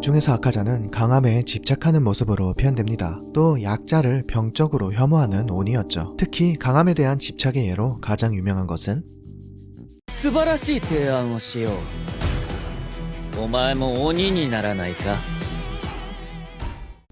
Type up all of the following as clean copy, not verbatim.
작중에서 아카자는 강함에 집착하는 모습으로 표현됩니다. 또 약자를 병적으로 혐오하는 온이었죠. 특히 강함에 대한 집착의 예로 가장 유명한 것은 素晴らしい提案をしよう。お前も鬼にならないか。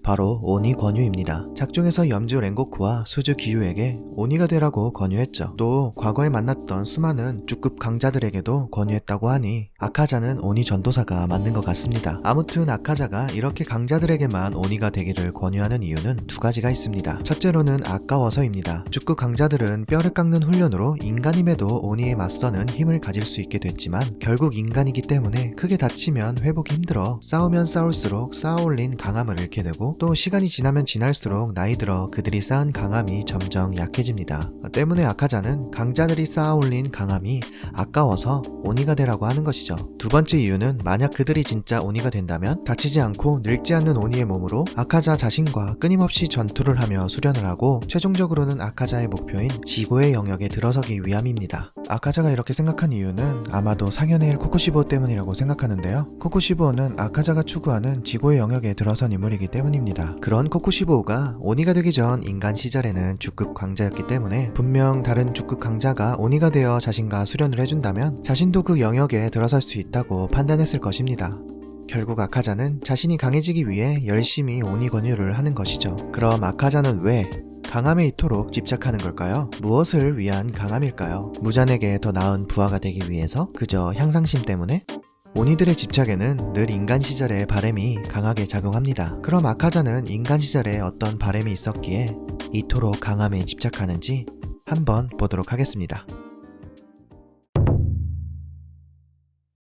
바로 오니 권유입니다. 작중에서 염주 랭고쿠와 수주 기유에게 오니가 되라고 권유했죠. 또 과거에 만났던 수많은 주급 강자들에게도 권유했다고 하니 아카자는 오니 전도사가 맞는 것 같습니다. 아무튼 아카자가 이렇게 강자들에게만 오니가 되기를 권유하는 이유는 두 가지가 있습니다. 첫째로는 아까워서입니다. 주급 강자들은 뼈를 깎는 훈련으로 인간임에도 오니에 맞서는 힘을 가질 수 있게 됐지만 결국 인간이기 때문에 크게 다치면 회복이 힘들어 싸우면 싸울수록 쌓아올린 강함을 잃게 되고 또 시간이 지나면 지날수록 나이 들어 그들이 쌓은 강함이 점점 약해집니다. 때문에 아카자는 강자들이 쌓아올린 강함이 아까워서 오니가 되라고 하는 것이죠. 두 번째 이유는 만약 그들이 진짜 오니가 된다면 다치지 않고 늙지 않는 오니의 몸으로 아카자 자신과 끊임없이 전투를 하며 수련을 하고 최종적으로는 아카자의 목표인 지고의 영역에 들어서기 위함입니다. 아카자가 이렇게 생각한 이유는 아마도 상현의 일 코쿠시보 때문이라고 생각하는데요. 코쿠시보는 아카자가 추구하는 지고의 영역에 들어선 인물이기 때문입니다. 그런 코쿠시보우가 오니가 되기 전 인간 시절에는 주급 강자였기 때문에 분명 다른 주급 강자가 오니가 되어 자신과 수련을 해준다면 자신도 그 영역에 들어설 수 있다고 판단했을 것입니다. 결국 아카자는 자신이 강해지기 위해 열심히 오니 권유를 하는 것이죠. 그럼 아카자는 왜 강함에 이토록 집착하는 걸까요? 무엇을 위한 강함일까요? 무잔에게 더 나은 부하가 되기 위해서? 그저 향상심 때문에? 오니들의 집착에는 늘 인간 시절의 바램이 강하게 작용합니다. 그럼 아카자는 인간 시절에 어떤 바램이 있었기에 이토록 강함에 집착하는지 한번 보도록 하겠습니다.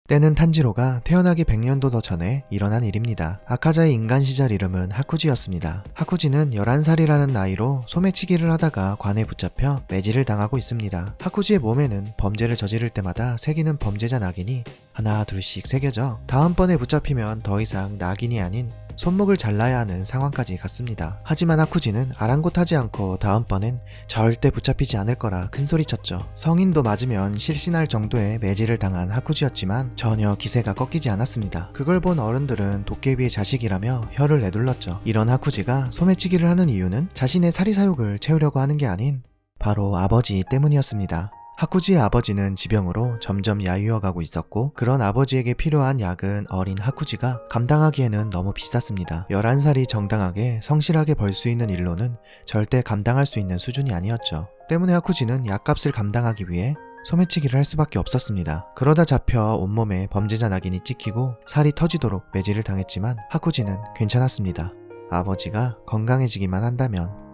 때는 탄지로가 태어나기 100년도 더 전에 일어난 일입니다. 아카자의 인간 시절 이름은 하쿠지였습니다. 하쿠지는 11살이라는 나이로 소매치기를 하다가 관에 붙잡혀 매질을 당하고 있습니다. 하쿠지의 몸에는 범죄를 저지를 때마다 새기는 범죄자 낙인이 하나 둘씩 새겨져 다음번에 붙잡히면 더 이상 낙인이 아닌 손목을 잘라야 하는 상황까지 갔습니다. 하지만 하쿠지는 아랑곳하지 않고 다음번엔 절대 붙잡히지 않을 거라 큰소리쳤죠. 성인도 맞으면 실신할 정도의 매질을 당한 하쿠지였지만 전혀 기세가 꺾이지 않았습니다. 그걸 본 어른들은 도깨비의 자식이라며 혀를 내둘렀죠. 이런 하쿠지가 소매치기를 하는 이유는 자신의 사리사욕을 채우려고 하는 게 아닌 바로 아버지 때문이었습니다. 하쿠지의 아버지는 지병으로 점점 야유어가고 있었고 그런 아버지에게 필요한 약은 어린 하쿠지가 감당하기에는 너무 비쌌습니다. 11살이 정당하게 성실하게 벌 수 있는 일로는 절대 감당할 수 있는 수준이 아니었죠. 때문에 하쿠지는 약값을 감당하기 위해 소매치기를 할 수밖에 없었습니다. 그러다 잡혀 온몸에 범죄자 낙인이 찍히고 살이 터지도록 매질을 당했지만 하쿠지는 괜찮았습니다. 아버지가 건강해지기만 한다면.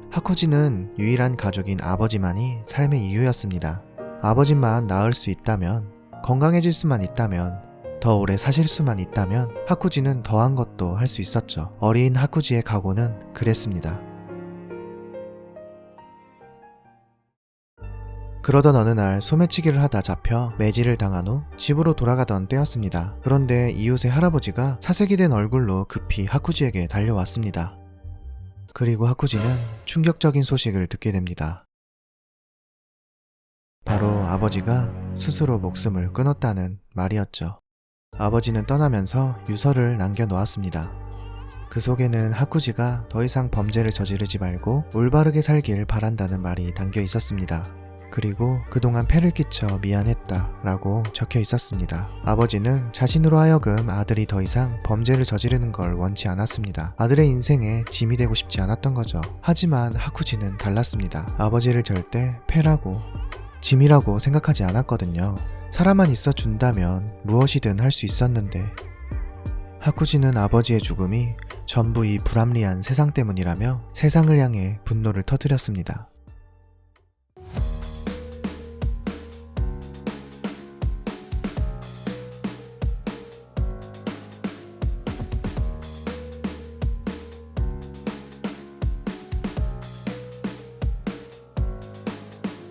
하쿠지는 유일한 가족인 아버지만이 삶의 이유였습니다. 아버지만 나을 수 있다면, 건강해질 수만 있다면, 더 오래 사실 수만 있다면 하쿠지는 더한 것도 할 수 있었죠. 어린 하쿠지의 각오는 그랬습니다. 그러던 어느 날 소매치기를 하다 잡혀 매질을 당한 후 집으로 돌아가던 때였습니다. 그런데 이웃의 할아버지가 사색이 된 얼굴로 급히 하쿠지에게 달려왔습니다. 그리고 하쿠지는 충격적인 소식을 듣게 됩니다. 바로 아버지가 스스로 목숨을 끊었다는 말이었죠. 아버지는 떠나면서 유서를 남겨놓았습니다. 그 속에는 하쿠지가 더 이상 범죄를 저지르지 말고 올바르게 살길 바란다는 말이 담겨 있었습니다. 그리고 그동안 폐를 끼쳐 미안했다 라고 적혀 있었습니다. 아버지는 자신으로 하여금 아들이 더 이상 범죄를 저지르는 걸 원치 않았습니다. 아들의 인생에 짐이 되고 싶지 않았던 거죠. 하지만 하쿠지는 달랐습니다. 아버지를 절대 폐라고 짐이라고 생각하지 않았거든요. 사람만 있어 준다면 무엇이든 할 수 있었는데 하쿠지는 아버지의 죽음이 전부 이 불합리한 세상 때문이라며 세상을 향해 분노를 터뜨렸습니다.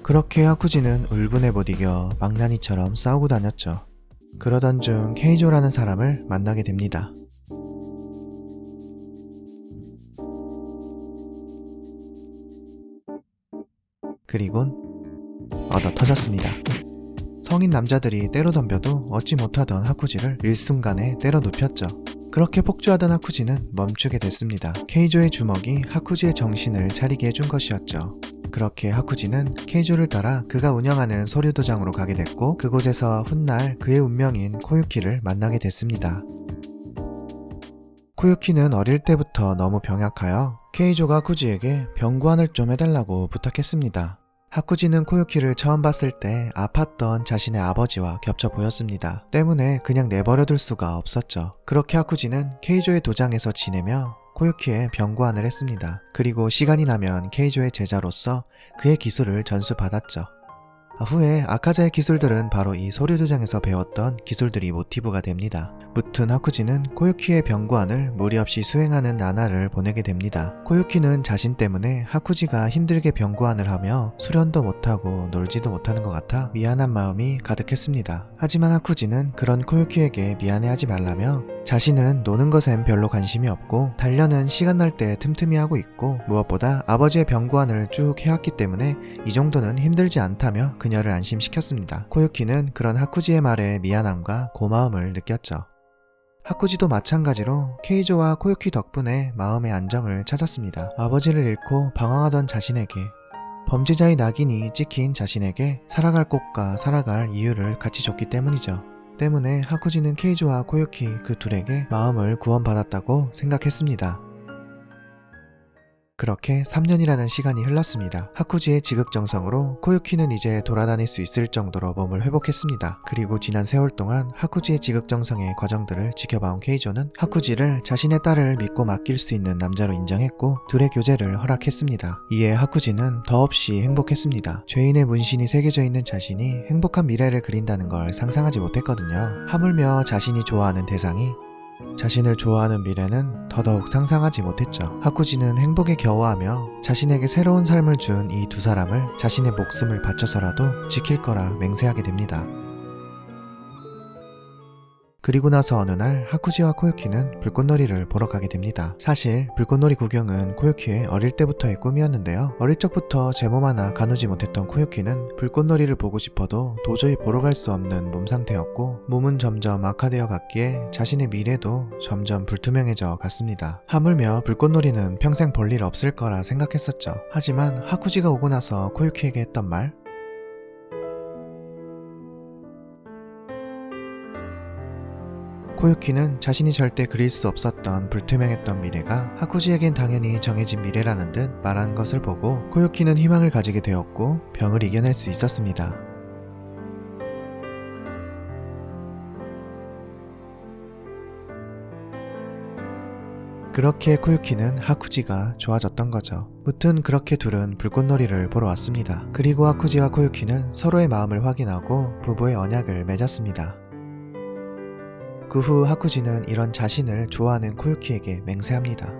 그렇게 하쿠지는 울분에 못 이겨 망나니처럼 싸우고 다녔죠. 그러던 중 케이조라는 사람을 만나게 됩니다. 그리곤 얻어 터졌습니다. 성인 남자들이 때려 덤벼도 얻지 못하던 하쿠지를 일순간에 때려 눕혔죠. 그렇게 폭주하던 하쿠지는 멈추게 됐습니다. 케이조의 주먹이 하쿠지의 정신을 차리게 해준 것이었죠. 그렇게 하쿠지는 케이조를 따라 그가 운영하는 서류도장으로 가게 됐고 그곳에서 훗날 그의 운명인 코유키를 만나게 됐습니다. 코유키는 어릴 때부터 너무 병약하여 케이조가 하쿠지에게 병구안을 좀 해달라고 부탁했습니다. 하쿠지는 코유키를 처음 봤을 때 아팠던 자신의 아버지와 겹쳐 보였습니다. 때문에 그냥 내버려둘 수가 없었죠. 그렇게 하쿠지는 케이조의 도장에서 지내며 코유키의 병구안을 했습니다. 그리고 시간이 나면 케이조의 제자로서 그의 기술을 전수받았죠. 후에 아카자의 기술들은 바로 이 서류도장에서 배웠던 기술들이 모티브가 됩니다. 무튼 하쿠지는 코유키의 병구안을 무리 없이 수행하는 나나를 보내게 됩니다. 코유키는 자신 때문에 하쿠지가 힘들게 병구안을 하며 수련도 못하고 놀지도 못하는 것 같아 미안한 마음이 가득했습니다. 하지만 하쿠지는 그런 코유키에게 미안해하지 말라며 자신은 노는 것엔 별로 관심이 없고 단련은 시간 날 때 틈틈이 하고 있고 무엇보다 아버지의 병구안을 쭉 해왔기 때문에 이 정도는 힘들지 않다며 그녀를 안심시켰습니다. 코유키는 그런 하쿠지의 말에 미안함과 고마움을 느꼈죠. 하쿠지도 마찬가지로 케이조와 코유키 덕분에 마음의 안정을 찾았습니다. 아버지를 잃고 방황하던 자신에게 범죄자의 낙인이 찍힌 자신에게 살아갈 곳과 살아갈 이유를 같이 줬기 때문이죠. 때문에 하쿠지는 케이조와 코유키 그 둘에게 마음을 구원받았다고 생각했습니다. 그렇게 3년이라는 시간이 흘렀습니다. 하쿠지의 지극정성으로 코유키는 이제 돌아다닐 수 있을 정도로 몸을 회복했습니다. 그리고 지난 세월 동안 하쿠지의 지극정성의 과정들을 지켜봐온 케이조는 하쿠지를 자신의 딸을 믿고 맡길 수 있는 남자로 인정했고 둘의 교제를 허락했습니다. 이에 하쿠지는 더없이 행복했습니다. 죄인의 문신이 새겨져 있는 자신이 행복한 미래를 그린다는 걸 상상하지 못했거든요. 하물며 자신이 좋아하는 대상이 자신을 좋아하는 미래는 더더욱 상상하지 못했죠. 하쿠지는 행복에 겨워하며 자신에게 새로운 삶을 준 이 두 사람을 자신의 목숨을 바쳐서라도 지킬 거라 맹세하게 됩니다. 그리고 나서 어느 날 하쿠지와 코유키는 불꽃놀이를 보러 가게 됩니다. 사실 불꽃놀이 구경은 코유키의 어릴 때부터의 꿈이었는데요. 어릴 적부터 제 몸 하나 가누지 못했던 코유키는 불꽃놀이를 보고 싶어도 도저히 보러 갈 수 없는 몸 상태였고 몸은 점점 악화되어 갔기에 자신의 미래도 점점 불투명해져 갔습니다. 하물며 불꽃놀이는 평생 볼 일 없을 거라 생각했었죠. 하지만 하쿠지가 오고 나서 코유키에게 했던 말, 코유키는 자신이 절대 그릴 수 없었던 불투명했던 미래가 하쿠지에겐 당연히 정해진 미래라는 듯 말한 것을 보고 코유키는 희망을 가지게 되었고 병을 이겨낼 수 있었습니다. 그렇게 코유키는 하쿠지가 좋아졌던 거죠. 무튼 그렇게 둘은 불꽃놀이를 보러 왔습니다. 그리고 하쿠지와 코유키는 서로의 마음을 확인하고 부부의 언약을 맺었습니다. 그 후 하쿠지는 이런 자신을 좋아하는 코유키에게 맹세합니다.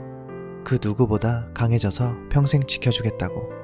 그 누구보다 강해져서 평생 지켜주겠다고.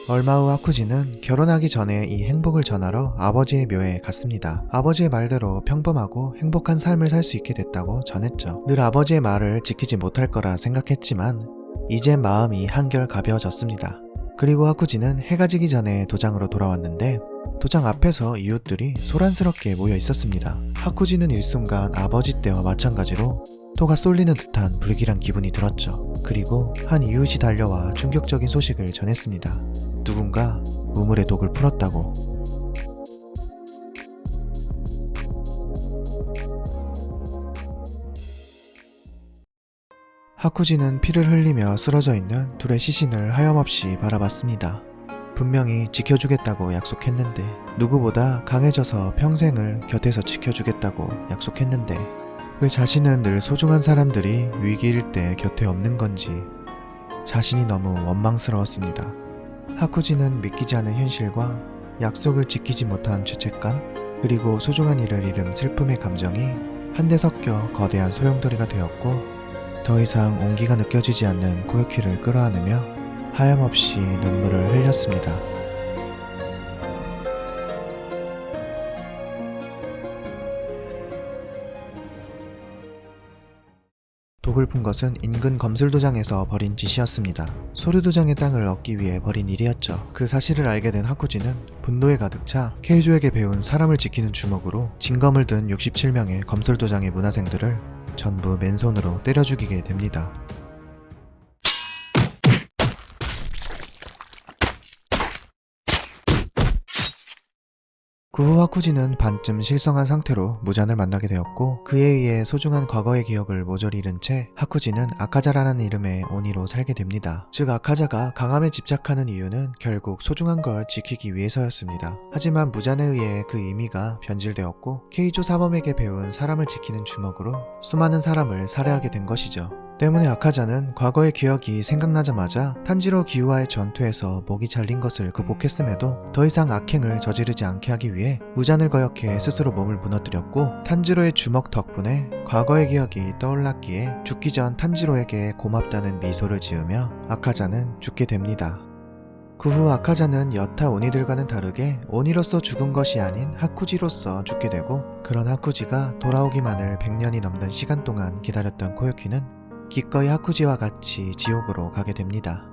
얼마 후 하쿠지는 결혼하기 전에 이 행복을 전하러 아버지의 묘에 갔습니다. 아버지의 말대로 평범하고 행복한 삶을 살 수 있게 됐다고 전했죠. 늘 아버지의 말을 지키지 못할 거라 생각했지만 이제 마음이 한결 가벼워졌습니다. 그리고 하쿠지는 해가 지기 전에 도장으로 돌아왔는데 도장 앞에서 이웃들이 소란스럽게 모여 있었습니다. 하쿠지는 일순간 아버지 때와 마찬가지로 토가 쏠리는 듯한 불길한 기분이 들었죠. 그리고 한 이웃이 달려와 충격적인 소식을 전했습니다. 누군가 우물의 독을 풀었다고. 하쿠지는 피를 흘리며 쓰러져 있는 둘의 시신을 하염없이 바라봤습니다. 분명히 지켜주겠다고 약속했는데, 누구보다 강해져서 평생을 곁에서 지켜주겠다고 약속했는데 왜 자신은 늘 소중한 사람들이 위기일 때 곁에 없는 건지 자신이 너무 원망스러웠습니다. 하쿠지는 믿기지 않은 현실과 약속을 지키지 못한 죄책감, 그리고 소중한 이를 잃은 슬픔의 감정이 한데 섞여 거대한 소용돌이가 되었고 더 이상 온기가 느껴지지 않는 코유키를 끌어안으며 하염없이 눈물을 흘렸습니다. 독을 푼 것은 인근 검술도장에서 벌인 짓이었습니다. 소류도장의 땅을 얻기 위해 벌인 일이었죠. 그 사실을 알게 된 하쿠지는 분노에 가득 차 케이조에게 배운 사람을 지키는 주먹으로 진검을 든 67명의 검술도장의 문화생들을 전부 맨손으로 때려 죽이게 됩니다. 그 후 하쿠지는 반쯤 실성한 상태로 무잔을 만나게 되었고, 그에 의해 소중한 과거의 기억을 모조리 잃은 채 하쿠지는 아카자라는 이름의 오니로 살게 됩니다. 즉 아카자가 강함에 집착하는 이유는 결국 소중한 걸 지키기 위해서였습니다. 하지만 무잔에 의해 그 의미가 변질되었고 케이조 사범에게 배운 사람을 지키는 주먹으로 수많은 사람을 살해하게 된 것이죠. 때문에 아카자는 과거의 기억이 생각나자마자 탄지로 기우와의 전투에서 목이 잘린 것을 극복했음에도 더 이상 악행을 저지르지 않게 하기 위해 무잔을 거역해 스스로 몸을 무너뜨렸고, 탄지로의 주먹 덕분에 과거의 기억이 떠올랐기에 죽기 전 탄지로에게 고맙다는 미소를 지으며 아카자는 죽게 됩니다. 그 후 아카자는 여타 오니들과는 다르게 오니로서 죽은 것이 아닌 하쿠지로서 죽게 되고, 그런 하쿠지가 돌아오기만을 100년이 넘는 시간 동안 기다렸던 코요키는 기꺼이 하쿠지와 같이 지옥으로 가게 됩니다.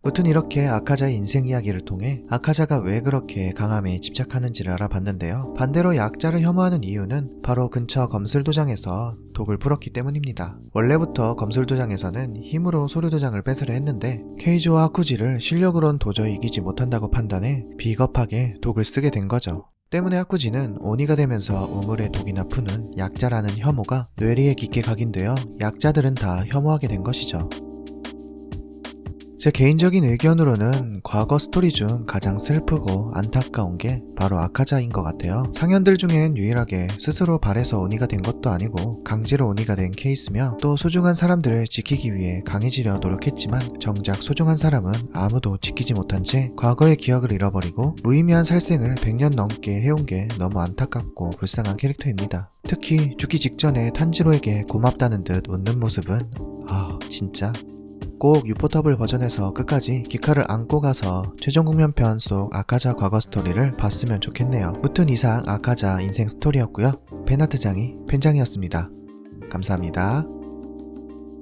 무튼 이렇게 아카자의 인생 이야기를 통해 아카자가 왜 그렇게 강함에 집착하는지를 알아봤는데요. 반대로 약자를 혐오하는 이유는 바로 근처 검술도장에서 독을 풀었기 때문입니다. 원래부터 검술도장에서는 힘으로 소류도장을 뺏으려 했는데 케이조와 하쿠지를 실력으론 도저히 이기지 못한다고 판단해 비겁하게 독을 쓰게 된 거죠. 때문에 하쿠지는 오니가 되면서 우물에 독이나 푸는 약자라는 혐오가 뇌리에 깊게 각인되어 약자들은 다 혐오하게 된 것이죠. 제 개인적인 의견으로는 과거 스토리 중 가장 슬프고 안타까운 게 바로 아카자인 것 같아요. 상현들 중엔 유일하게 스스로 발해서 오니가 된 것도 아니고 강제로 오니가 된 케이스며, 또 소중한 사람들을 지키기 위해 강해지려 노력했지만 정작 소중한 사람은 아무도 지키지 못한 채 과거의 기억을 잃어버리고 무의미한 살생을 100년 넘게 해온 게 너무 안타깝고 불쌍한 캐릭터입니다. 특히 죽기 직전에 탄지로에게 고맙다는 듯 웃는 모습은 진짜 꼭 유포터블 버전에서 끝까지 기카를 안고 가서 최종 국면편 속 아카자 과거 스토리를 봤으면 좋겠네요. 무튼 이상 아카자 인생 스토리였고요. 팬아트장이 팬장이었습니다. 감사합니다.